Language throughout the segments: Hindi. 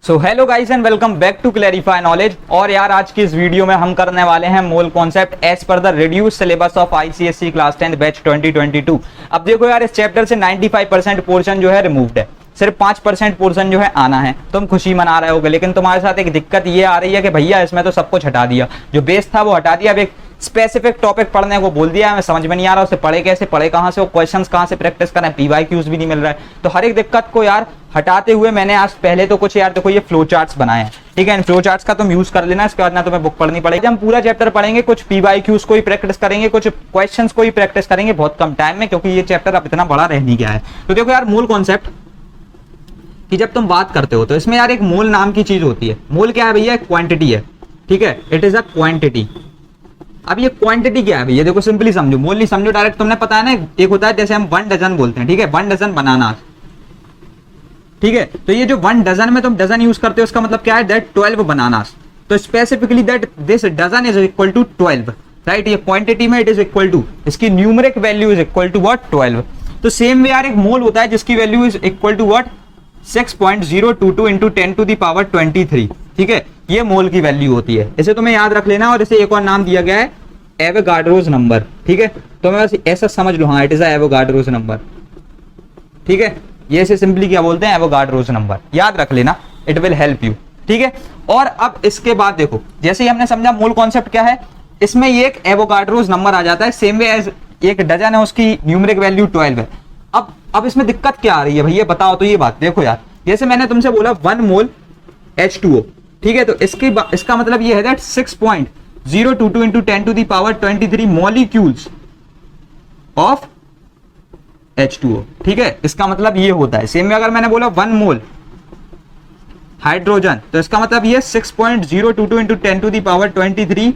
So hello guys and welcome back to Clarify Knowledge. और यार आज की इस वीडियो में हम करने वाले हैं mole concept as per the reduce syllabus of ICSE class 10 batch 2022। अब देखो यार इस चैप्टर से 95% पोर्शन जो है रिमूव्ड है, सिर्फ 5% पोर्शन जो है आना है। तुम खुशी मना रहे होगे, लेकिन तुम्हारे साथ एक दिक्कत ये आ रही है कि भैया इसमें तो सब कुछ हटा दिया, जो बेस था वो हटा दिया, अब एक स्पेसिफिक टॉपिक पढ़ने को बोल दिया है। हमें समझ में नहीं आ रहा उसे पढ़े कैसे, पढ़े कहां से, वो क्वेश्चंस कहां से प्रैक्टिस करें, पीवाईक्यूज भी नहीं मिल रहा है। तो हर एक दिक्कत को यार हटाते हुए मैंने आज पहले तो कुछ यार देखो ये फ्लो चार्ट्स बनाए हैं, ठीक है। इन फ्लो चार्ट्स का तुम यूज कर लेना, इसके बाद ना तुम्हें बुक पढ़नी पड़ेगी। हम पूरा चैप्टर पढ़ेंगे, कुछ पीवाईक्यूज को ही प्रैक्टिस करेंगे, कुछ क्वेश्चंस को ही प्रैक्टिस करेंगे बहुत कम टाइम में, क्योंकि ये चैप्टर अब इतना बड़ा रह नहीं गया है। तो देखो यार मूल कॉन्सेप्ट कि जब तुम बात करते हो तो इसमें यार एक मोल नाम की चीज होती है। मोल क्या है भैया? क्वांटिटी है, ठीक है। It is a quantity. अब ये क्वांटिटी क्या है भैया? देखो सिंपली समझो, मोल नहीं समझो डायरेक्ट। तुमने पता है ना, एक होता है जैसे हम 1 डजन बोलते हैं, ठीक है, 1 डजन बनाना, ठीक है। तो ये जो 1 डजन में तुम डजन यूज करते हो, उसका मतलब क्या है? That 12 bananas. तो specifically that this dozen is equal to 12, right. ये क्वांटिटी में इट इज इक्वल टू, इसकी numeric value is equal to what? 12। तो सेम वे यार एक मोल होता है जिसकी value is equal to what? 6.022 into 10 to the power 23, ठीक है। ये मोल की वैल्यू होती है, इसे तुम्हें याद रख लेना। और इसे एक और नाम दिया गया है एवोगाड्रोस नंबर, ठीक है। तो मैं बस ऐसा समझ लो, हाँ इट इज एवोगाड्रोस नंबर, ठीक है। ये इसे सिंपली क्या बोलते हैं? एवोगाड्रोस नंबर, याद रख लेना, इट विल हेल्प यू, ठीक है। और अब इसके बाद देखो, जैसे ही हमने समझा मूल कॉन्सेप्ट क्या है, इसमें ये एक एवोगाड्रोस नंबर आ जाता है, सेम वे एज एक डजन है, उसकी न्यूमेरिक वैल्यू 12 है। अब इसमें दिक्कत क्या आ रही है भैया बताओ? तो ये बात देखो यार, जैसे मैंने तुमसे बोला 1 मोल H2O, ठीक है। तो इसका मतलब ये है that 6.022 into 10 to the power 23 molecules of H2O, ठीक है। इसका मतलब ये होता है। सेम में अगर मैंने बोला 1 मोल हाइड्रोजन, तो इसका मतलब ये 6.022 into 10 to the power 23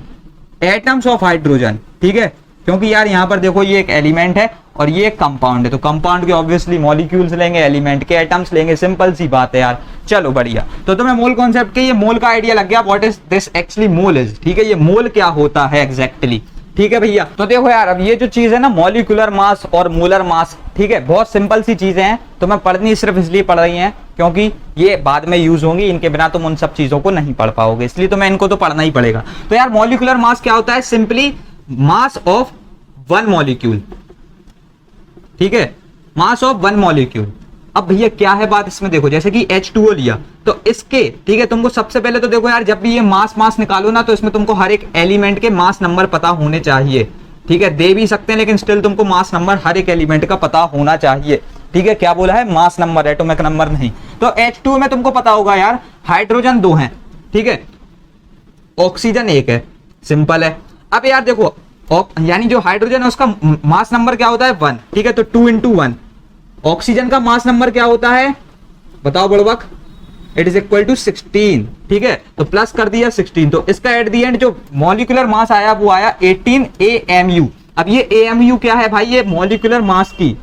atoms of hydrogen, ठीक है। क्योंकि यार यहाँ पर देखो ये एक एलिमेंट है और ये एक कंपाउंड है, तो कंपाउंड के ऑब्वियसली मॉलिक्यूल्स लेंगे, एलिमेंट के एटम्स लेंगे, सिंपल सी बात है यार। चलो बढ़िया, तो तुम्हें मोल कॉन्सेप्ट के ये मोल का आइडिया लग गया, what is this actually mole is, ठीक है। ये मोल क्या होता है एग्जैक्टली, ठीक है भैया। तो देखो यार, अब ये जो चीज है ना, मॉलिक्यूलर मास और मोलर मास, ठीक है, बहुत सिंपल सी चीजें हैं। तुम्हें पढ़नी सिर्फ इसलिए पढ़ रही हैं क्योंकि ये बाद में यूज होंगी, इनके बिना तुम उन सब चीजों को नहीं पढ़ पाओगे, इसलिए तुम्हें इनको तो पढ़ना ही पड़ेगा। तो यार मॉलिक्यूलर मास क्या होता है? सिंपली मास ऑफ 1 मॉलिक्यूल, ठीक है, मास ऑफ 1 मॉलिक्यूल। अब भैया क्या है बात इसमें? देखो जैसे कि H2O लिया, तो इसके, ठीक है, तुमको सबसे पहले तो देखो यार, जब भी ये मास निकालो ना, तो इसमें तुमको हर एक एलिमेंट के मास नंबर पता होने चाहिए, ठीक है। दे भी सकते हैं लेकिन स्टिल तुमको मास नंबर हर एक एलिमेंट का पता होना चाहिए, ठीक है। क्या बोला है? मास नंबर, एटॉमिक नंबर नहीं। तो H2O में तुमको पता होगा यार, हाइड्रोजन 2 है, ठीक है, ऑक्सीजन 1 है, सिंपल है। अब यार देखो, यानी जो हाइड्रोजन है उसका मास नंबर क्या होता है? 1, ठीक है। तो 2 इंटू 1। ऑक्सीजन का मास नंबर क्या होता है बताओ बड़बक? इट इज इक्वल टू 16, ठीक है। तो प्लस कर दिया 16, तो इसका एट दी एंड जो मॉलिक्यूलर मास आया वो आया 18 AMU। अब ये AMU क्या है भाई? ये मॉलिक्यूलर मास की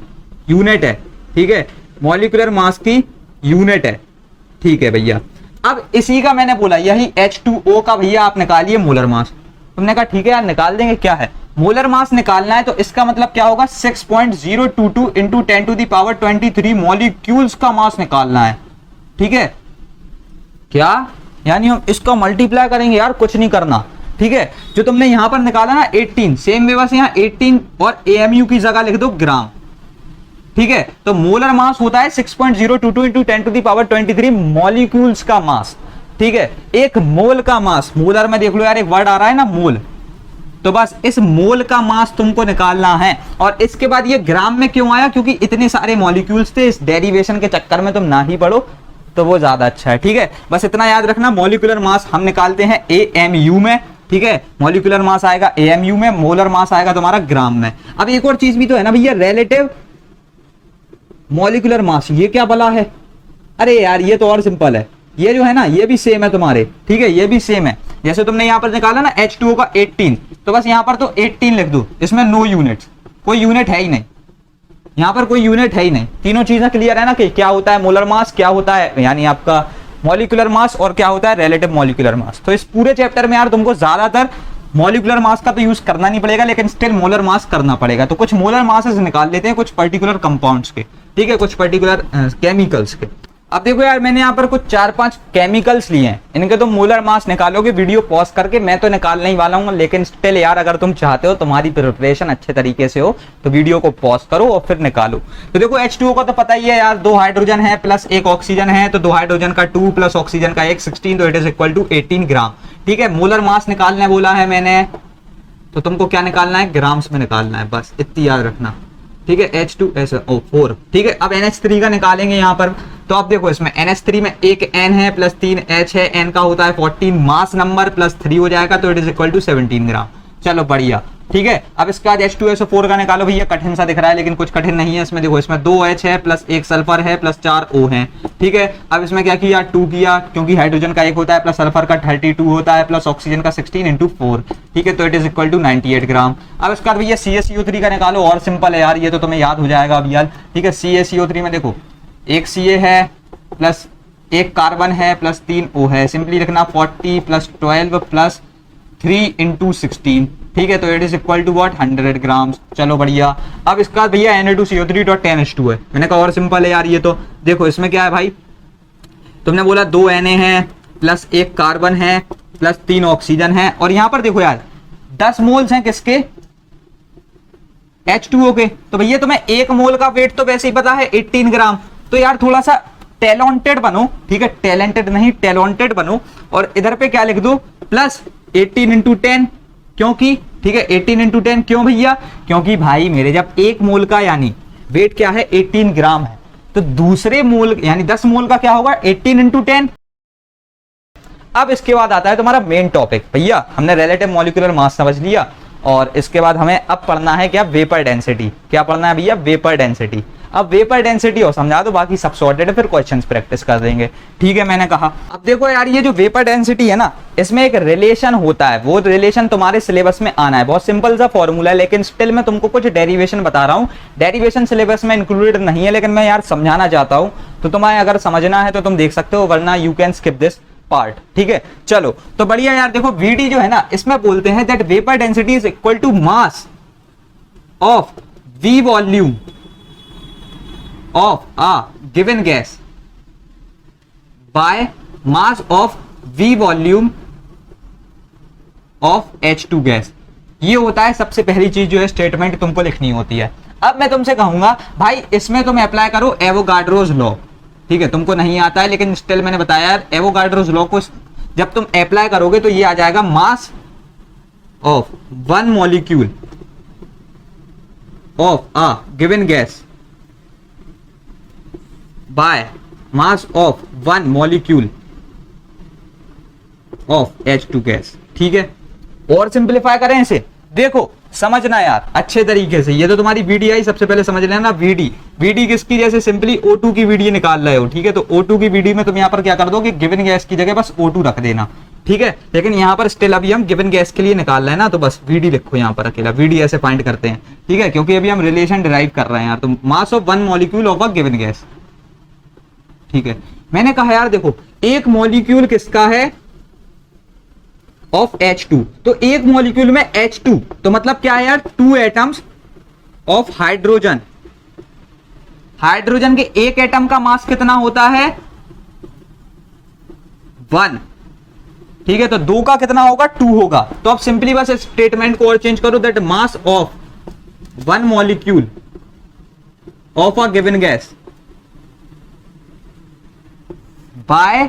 यूनिट है, ठीक है, मॉलिक्यूलर मास की यूनिट है, ठीक है भैया। अब इसी का मैंने बोला, यही H2O का भैया आप निकालिए मोलर मास। तुमने कहा ठीक है यार निकाल देंगे, क्या है मोलर मास निकालना है, तो इसका मतलब क्या होगा? 6.022 into 10 to the power 23 molecules का मास निकालना है, ठीक है। क्या? यानी हम इसका मल्टीप्लाई करेंगे यार, कुछ नहीं करना, ठीक है। जो तुमने यहां पर निकाला ना 18, सेम वे बस यहाँ 18 और AMU की जगह लिख दो ग्राम, ठीक है। तो मोलर मास होता है 6.022 into 10 to the power 23 molecules का मास, ठीक है। एक मोल का मास, मोलर में देख लो यार एक वर्ड आ रहा है ना मोल, तो बस इस मोल का मास तुमको निकालना है। और इसके बाद ये ग्राम में क्यों आया? क्योंकि इतने सारे मॉलिक्यूल्स थे, इस डेरिवेशन के चक्कर में तुम ना ही पढ़ो तो वो ज्यादा अच्छा है, ठीक है। बस इतना याद रखना, मॉलिक्यूलर मास हम निकालते हैं AMU में, ठीक है। मॉलिक्यूलर मास आएगा AMU में, मोलर मास आएगा तुम्हारा ग्राम में। अब एक और चीज भी तो है ना भैया, रिलेटिव मॉलिक्यूलर मास, ये क्या भला है? अरे यार ये तो और सिंपल है, ये जो है ना ये भी सेम है तुम्हारे, ठीक है, ये भी सेम है। जैसे तुमने यहां पर निकाला ना H2O का 18, तो बस यहां पर तो 18 लिख दो, इसमें नो यूनिट्स, कोई यूनिट है ही नहीं, यहां पर कोई यूनिट है ही नहीं। तीनों चीजें क्लियर है ना कि क्या होता है मोलर मास, क्या होता है यानी आपका मॉलिक्यूलर मास, और क्या होता है रिलेटिव मॉलिक्यूलर मास। तो इस पूरे चैप्टर में यार तुमको ज्यादातर मॉलिक्यूलर मास का तो यूज करना नहीं पड़ेगा, लेकिन स्टिल मोलर मास करना पड़ेगा। तो कुछ मोलर मासेस निकाल लेते हैं, कुछ पर्टिकुलर कंपाउंड्स के, ठीक है, कुछ पर्टिकुलर केमिकल्स के। अब देखो यार, मैंने यहाँ पर कुछ 4-5 केमिकल्स लिए हैं, इनके तो मोलर मास निकालोगे वीडियो पॉज करके, मैं तो निकालने ही वाला हूँ, लेकिन स्टिल यार अगर तुम चाहते हो तुम्हारी प्रिपरेशन अच्छे तरीके से हो तो वीडियो को पॉज करो और फिर निकालो। तो देखो H2O का तो पता ही है यार, 2 हाइड्रोजन है प्लस 1 ऑक्सीजन है, तो 2 हाइड्रोजन का 2 प्लस ऑक्सीजन का 1 16, तो इट इज इक्वल टू 18 ग्राम। ठीक है, मोलर मास निकालने बोला है मैंने, तो तुमको क्या निकालना है, ग्राम्स में निकालना है, बस इतनी याद रखना। ठीक है, H2SO4। ठीक है, अब NH3 का निकालेंगे यहाँ पर। तो अब देखो इसमें NH3 में एक N है प्लस 3 H है, N का होता है 14, मास नंबर प्लस 3 हो जाएगा, तो इट इज इक्वल टू 17 ग्राम। चलो बढ़िया। ठीक है, अब इसके बाद H2SO4 का निकालो भैया, कठिन सा दिख रहा है लेकिन कुछ कठिन नहीं है इसमें। देखो इसमें 2 H है प्लस 1 सल्फर है प्लस 4 O है। ठीक है, अब इसमें क्या किया, 2 किया, क्योंकि हाइड्रोजन का 1 होता है प्लस सल्फर का 32 होता है प्लस ऑक्सीजन का 16 इंटू 4। ठीक है, तो इट इज इक्वल टू 98 ग्राम। अब इसके बाद भैया CaCO3 का निकालो, और सिंपल है यार, ये तो तुम्हें याद हो जाएगा अब यार। ठीक है, CaCO3 में देखो एक Ca है प्लस 1 कार्बन है प्लस 3 O है, सिंपली लिखना 40 प्लस 12 प्लस 3 इंटू 16। ठीक है, तो it is equal to what, 100 gram. चलो बढ़िया। अब इसका भैया Na2CO3.10H2 है, मैंने कहा और सिंपल है यार ये तो। देखो इसमें क्या है भाई, तुमने बोला 2 Na है प्लस 1 कार्बन है प्लस 3 ऑक्सीजन है, और यहां पर देखो यार 10 मोल्स हैं किसके, H2O के। तो भैया तुम्हें 1 मोल का वेट तो वैसे ही पता है 18 ग्राम। तो यार थोड़ा सा टैलेंटेड बनो। ठीक है, टैलेंटेड नहीं टैलेंटेड बनो, और इधर पे क्या लिख दो, प्लस 18 इंटू 10, क्योंकि ठीक है 18 इंटू 10 क्यों भैया, क्योंकि भाई मेरे जब 1 मोल का यानी वेट क्या है 18 ग्राम है, तो दूसरे मोल यानी 10 मोल का क्या होगा 18 इंटू 10। अब इसके बाद आता है तुम्हारा मेन टॉपिक भैया, हमने रिलेटिव मॉलिक्यूलर मास समझ लिया, और इसके बाद हमें अब पढ़ना है क्या, वेपर डेंसिटी। क्या पढ़ना है भैया, वेपर डेंसिटी। अब वेपर डेंसिटी हो समझा दो, बाकी सब सॉर्टेड है, फिर क्वेश्चंस प्रैक्टिस कर देंगे। ठीक है, मैंने कहा अब देखो यार, ये जो वेपर डेंसिटी है ना, इसमें एक रिलेशन होता है, वो रिलेशन तुम्हारे सिलेबस में आना है। बहुत सिंपल सा फॉर्मूला है, लेकिन स्टिल मैं तुमको कुछ डेरिवेशन बता रहा हूँ। डेरिवेशन सिलेबस में इंक्लूडेड नहीं है, लेकिन मैं यार समझाना चाहता हूँ, तो तुम्हें अगर समझना है तो तुम देख सकते हो, वरना you can skip this part. ठीक है, चलो तो बढ़िया यार। देखो Vd जो है ना, इसमें बोलते हैं that vapour density is equal to mass of V volume of a given gas by mass of V volume of H2 gas. ये होता है सबसे पहली चीज जो है स्टेटमेंट तुमको लिखनी होती है। अब मैं तुमसे कहूंगा भाई इसमें तुम अप्लाई करो एवोगाड्रोस लॉ। ठीक है, तुमको नहीं आता है लेकिन स्टिल मैंने बताया यार, एवोगाड्रोस लॉ को जब तुम अप्लाई करोगे तो ये आ जाएगा मास of 1 molecule of a given gas by mass of 1 molecule of H2 gas. ठीक है, और सिंपलीफाई करें इसे, देखो समझना यार अच्छे तरीके से। ये तो तुम्हारी VDI सबसे पहले समझ लेना, VD किसकी, जैसे सिंपली O2 की VD निकाल रहे हो। ठीक है, तो O2 की VD में तुम यहाँ पर क्या कर दो कि गिवन गैस की जगह बस O2 रख देना। ठीक है, लेकिन यहाँ पर स्टिल अभी हम गिवन गैस के लिए निकाल रहे हैं ना, तो बस VD लिखो यहाँ पर अकेला, VD ऐसे फाइंड करते हैं। ठीक है, क्योंकि अभी हम रिलेशन डिराइव कर रहे हैं यार, तो मास of 1 molecule of a given gas. ठीक है, मैंने कहा यार देखो एक मॉलिक्यूल किसका है, ऑफ H2, तो एक मॉलिक्यूल में H2, तो मतलब क्या है यार 2 एटम्स ऑफ हाइड्रोजन। हाइड्रोजन के एक एटम का मास कितना होता है 1। ठीक है, तो 2 का कितना होगा 2 होगा। तो अब सिंपली बस स्टेटमेंट को और चेंज करो, that mass of 1 molecule of a given gas by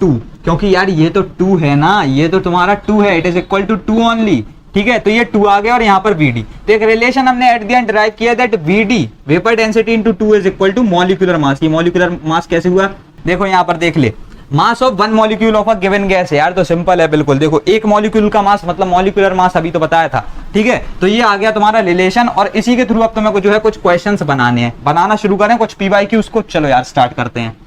2, क्योंकि यार ये तो 2 है ना, ये तो तुम्हारा 2 है, it is equal to 2 only. ठीक है, तो ये 2 आ गया और यहां पर VD, तो एक रिलेशन हमने एट द एंड ड्राइव किया that VD vapour density into 2 is equal to molecular mass. ये मॉलिक्यूलर मास कैसे हुआ, देखो यहां पर देख ले, मास of 1 molecule of a given gas है यार, तो सिंपल है बिल्कुल। देखो एक मॉलिक्यूल का मास मतलब मॉलिक्यूलर मास अभी तो बताया था। ठीक है, तो ये आ गया तुम्हारा रिलेशन, और इसी के थ्रू अब तुम्हें जो है कुछ क्वेश्चंस बनाने हैं, बनाना शुरू करें कुछ PYQs को। चलो यार स्टार्ट करते हैं।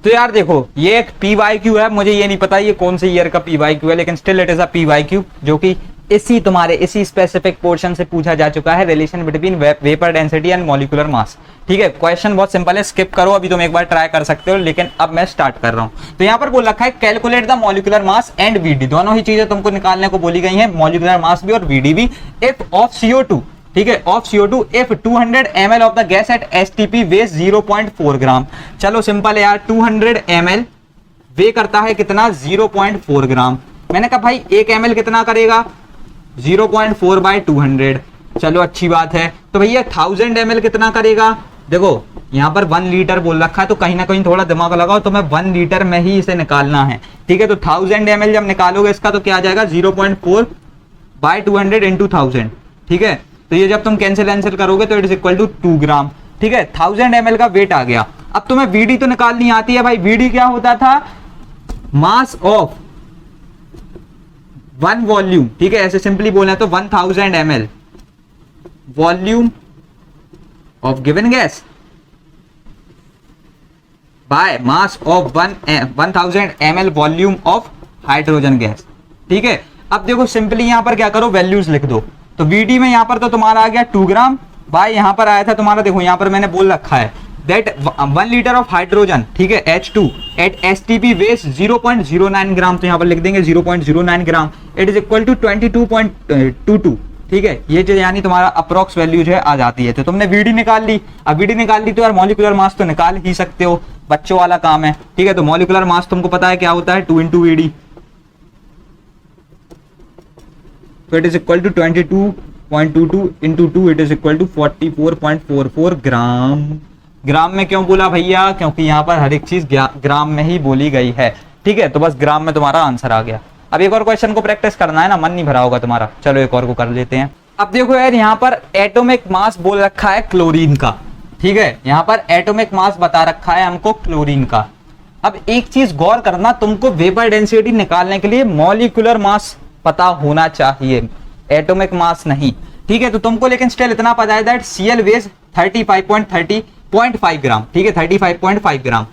तो यार देखो ये एक PYQ है, मुझे ये नहीं पता ये कौन से ईयर का PYQ है, लेकिन still it is a PYQ, जो कि इसी स्पेसिफिक पोर्शन से पूछा जा चुका है, relation between vapour density and molecular mass. ठीक है, क्वेश्चन बहुत सिंपल है, स्किप करो, अभी तुम एक बार ट्राई कर सकते हो, लेकिन अब मैं स्टार्ट कर रहा हूं। तो यहाँ पर बोल रखा है calculate the molecular mass and VD, दोनों ही चीजें तुमको निकालने को बोली गई हैं, मॉलिक्यूलर मास भी और VD भी, इफ ऑफ CO2 ठीक है, of CO2 if 200 ml of the gas at STP weighs 0.4 gram. चलो सिंपल है यार, 200 ml वे करता है कितना, 0.4 ग्राम। मैंने कहा भाई 1 ml कितना करेगा, 0.4 बाय 200। चलो अच्छी बात है। तो भैया 1000 ml कितना करेगा, देखो यहाँ पर 1 लीटर बोल रखा है, तो कहीं ना कहीं थोड़ा दिमाग लगाओ, तो मैं 1 लीटर में ही इसे निकालना है। ठीक है, तो 1000 ml जब निकालोगे इसका तो क्या आ जाएगा, 0.4 बाय 200 इंटू 1000। ठीक है, तो ये जब तुम कैंसिल करोगे तो इट इज इक्वल टू 2 ग्राम। ठीक है, 1000 ml का वेट आ गया। अब तुम्हें VD तो निकालनी आती है भाई। VD क्या होता था, मास ऑफ 1 वॉल्यूम। ठीक है, ऐसे सिंपली बोलना तो 1000 ml volume of given gas by mass of 1000 ml volume of hydrogen gas. ठीक है, अब देखो सिंपली यहां पर क्या करो, वैल्यूज लिख दो। तो VD में यहां पर तो तुम्हारा आ गया 2 ग्राम बाय, यहां पर आया था तुम्हारा, देखो यहां पर मैंने बोल रखा है दैट 1 लीटर ऑफ हाइड्रोजन, ठीक है, H2 एट STP वेस्ट 0.09 ग्राम, तो यहां पर लिख देंगे 0.09 gram. It is equal to 22.22। ठीक है, ये जो यानी तुम्हारा अप्रोक्स वैल्यू जो है आ जाती है। तो तुमने VD निकाल ली। अब VD निकाल ली तो यार मॉलिक्यूलर मास तो निकाल ही सकते हो, बच्चों वाला काम है। ठीक है, तो मॉलिक्यूलर मास तुमको पता है क्या होता है, 2 इंटू VD। तो it is equal to 22.22 into 2, it is equal to 44.44 gram. Gram में क्यों बोला भैया, क्योंकि यहाँ पर हर एक चीज ग्राम में ही बोली गई है। ठीक है, तो बस ग्राम में तुम्हारा आंसर आ गया। अब एक और क्वेश्चन को प्रैक्टिस करना है ना, मन नहीं भरा होगा तुम्हारा। चलो एक और को कर लेते हैं। अब देखो यार, यहाँ पर एटॉमिक मास बोल रखा है क्लोरीन का। ठीक है, यहाँ पर एटॉमिक मास बता रखा है हमको क्लोरीन का। अब एक चीज गौर करना, तुमको वेपर डेंसिटी निकालने के लिए मॉलिक्यूलर मास पता होना चाहिए, एटॉमिक मास नहीं। ठीक है, तो तुमको लेकिन स्टिल इतना पता है दैट Cl वेज 35.5 ग्राम। ठीक है, 35.5 ग्राम।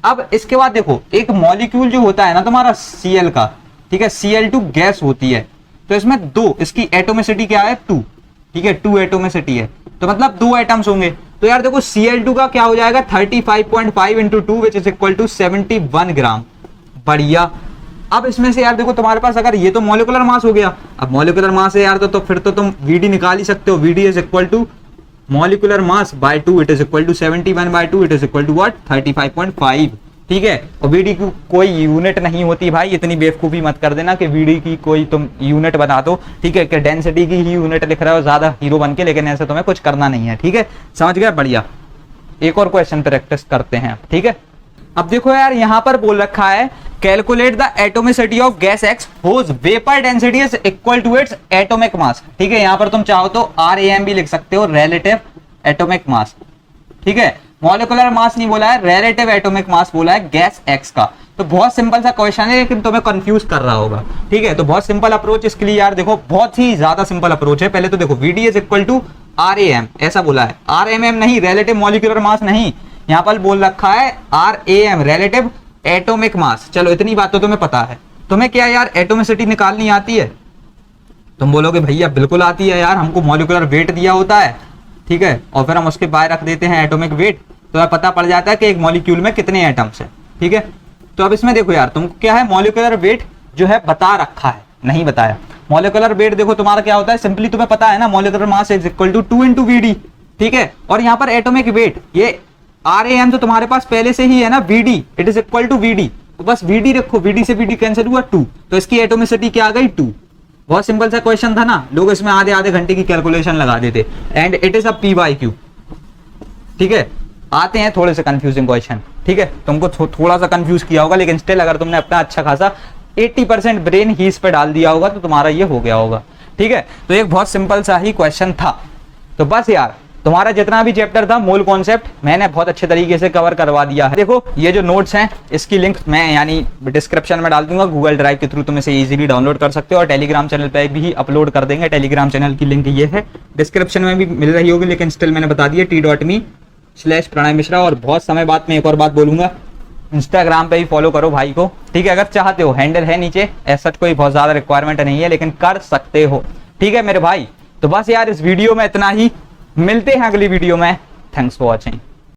अब इसके बाद देखो, एक मॉलिक्यूल जो होता है ना तुम्हारा Cl का, ठीक है, Cl2 गैस होती है, तो इसमें 2, इसकी एटोमिसिटी क्या है, 2। ठीक है, 2 एटोमिसिटी है, तो मतलब 2 एटम्स होंगे। तो यार देखो Cl2 का क्या हो जाएगा, 35.5 into 2 which is equal to 71 gram. बढ़िया। अब इसमें से यार देखो तुम्हारे पास, अगर ये तो मॉलिक्यूलर मास हो गया, अब मॉलिक्यूलर मास है यार, तो फिर तो तुम VD निकाल ही सकते हो। VD is equal to molecular mass by 2, it is equal to 71 by 2, it is equal to what, 35.5। ठीक है, और VD की कोई यूनिट नहीं होती भाई, इतनी बेवकूफी मत कर देना कि VD की कोई तुम यूनिट बना दो। ठीक है, कि डेंसिटी की ही यूनिट लिख रहे हो ज्यादा हीरो बन के, लेकिन ऐसे तुम्हें कुछ करना नहीं है। ठीक है, समझ गया, बढ़िया। एक और क्वेश्चन प्रैक्टिस करते हैं। ठीक है, अब देखो यार, यहां पर बोल रखा है calculate the atomicity of gas X whose vapour density is equal to its atomic mass. ठीक है, यहां पर तुम चाहो तो RAM भी लिख सकते हो, रिलेटिव एटॉमिक मास। ठीक है, मॉलिक्यूलर मास नहीं बोला है, रिलेटिव एटॉमिक मास बोला है गैस X का। तो बहुत सिंपल सा क्वेश्चन है, लेकिन तुम्हें कंफ्यूज कर रहा होगा। ठीक है, तो बहुत सिंपल अप्रोच इसके लिए यार, देखो बहुत ही ज्यादा सिंपल अप्रोच है। पहले तो देखो VD is equal to RAM, ऐसा बोला है, RMM नहीं, रिलेटिव मॉलिक्यूलर मास नहीं, यहाँ पर बोल रखा है RAM, रिलेटिव एटॉमिक मास। चलो इतनी बात तो तुम्हें पता है। तुम्हें क्या यार एटोमिसिटी निकालनी आती है? तुम बोलोगे भैया बिल्कुल आती है यार, हमको मॉलिक्यूलर वेट दिया होता है। ठीक है, और फिर हम उसके बाहर रख देते हैं एटॉमिक वेट, तो पता पड़ जाता है कि एक मॉलिक्यूल में कितने एटम्स हैं। ठीक है, तो अब इसमें देखो यार, तुमको क्या है, मॉलिक्यूलर वेट जो है बता रखा है, नहीं बताया। मॉलिक्यूलर वेट देखो तुम्हारा क्या होता है, सिंपली तुम्हें पता है ना, molecular mass is equal to 2 into VD। ठीक है, और यहाँ पर एटॉमिक वेट, ये RAM तो तुम्हारे पास पहले से ही है ना, VD it is equal to VD, तो बस VD रखो, VD से VD कैंसिल हुआ 2, तो इसकी एटोमिसिटी क्या आ गई, 2। बहुत सिंपल सा क्वेश्चन था ना, लोग इसमें आधे आधे घंटे की कैलकुलेशन लगा देते, and it is a P/Q। ठीक है, आते हैं थोड़े से कंफ्यूजिंग क्वेश्चन। ठीक है, तुमको थोड़ा सा कंफ्यूज किया होगा, लेकिन स्टिल अगर तुमने अपना अच्छा खासा 80% ब्रेन ही इस पे डाल दिया होगा तो तुम्हारा ये हो गया होगा। ठीक है, तो एक बहुत सिंपल सा ही क्वेश्चन था। तो बस यार, तुम्हारा जितना भी चैप्टर था मोल कॉन्सेप्ट मैंने बहुत अच्छे तरीके से कवर करवा दिया है। देखो ये जो नोट्स हैं इसकी लिंक मैं यानी डिस्क्रिप्शन में डाल दूंगा, गूगल ड्राइव के थ्रू तुम इसे इजीली डाउनलोड कर सकते हो, और टेलीग्राम चैनल पे भी अपलोड कर देंगे। टेलीग्राम चैनल की लिंक ये है, डिस्क्रिप्शन में भी मिल रही होगी, लेकिन स्टिल मैंने बता दिया, t.me/प्रणय मिश्रा। और बहुत समय बाद में एक और बात बोलूंगा, इंस्टाग्राम पे भी फॉलो करो भाई को। ठीक है, अगर चाहते हो, हैंडल है नीचे, ऐसा कोई बहुत ज्यादा रिक्वायरमेंट नहीं है, लेकिन कर सकते हो। ठीक है मेरे भाई, तो बस यार इस वीडियो में इतना ही, मिलते हैं अगली वीडियो में। Thanks for watching.